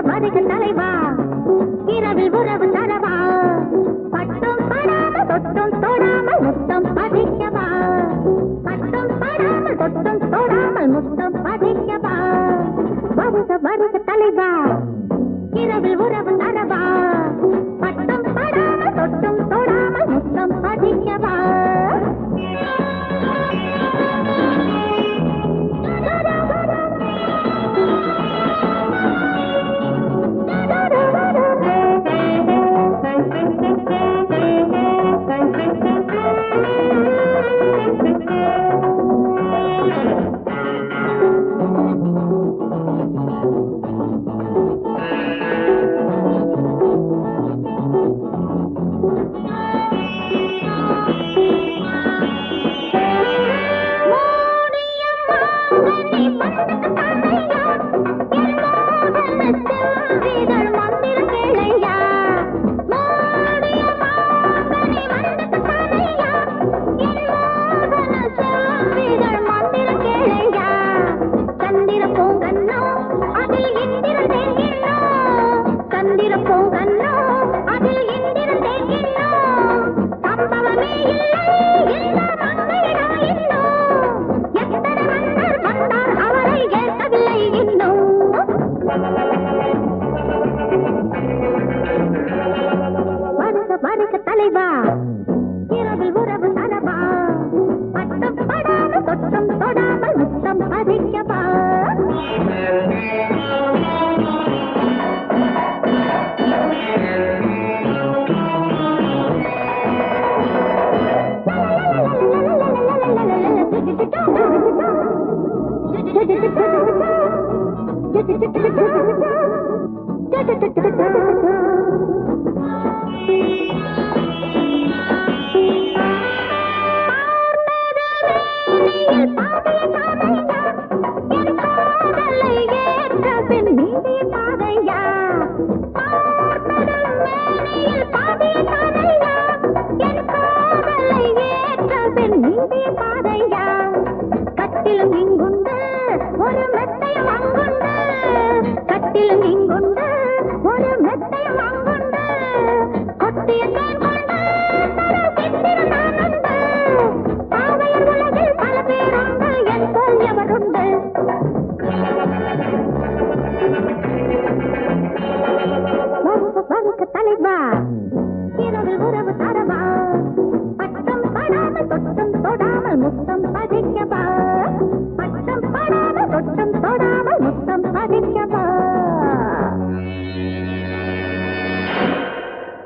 வருக தலைவா இரவில் உறவு தரவா பட்டும் படாமல் தொட்டும் தொடாமல் முத்தம் பதிக்கவா பட்டும் படாமல் தொட்டும் தொடாமல் முத்தம் பதிக்கவா வருக வருக தலைவா இரவில் உறவு தரவா பட்டும் படாமல் தொட்டும் தொடாமல் முத்தம் பதிக்கவா தலைவா இரவில் உறவு தரவா பட்டம் படாமல் தொட்டம் தொடாமல் முத்தம் பதிக்கவா கட்டிலும் இங்குண்டு ஒரு மெத்தையும் அங்குண்டு கட்டிலும் இங்குண்டு ஒரு மெத்தையும் அங்குண்டு கொட்டிய தேன் கொண்டு சித்திரம் நானுண்டு பாவையர் உலகில் பல பேருண்டு என் போல் எவருண்டு வருக தலைவா இரவில் உறவு தரவா பட்டம் படாமல் தொட்டம் தொடாமல் முத்தம் பதிக்கவா பட்டம் படாமல் தொட்டம் தொடாமல் முத்தம் பதிக்கவா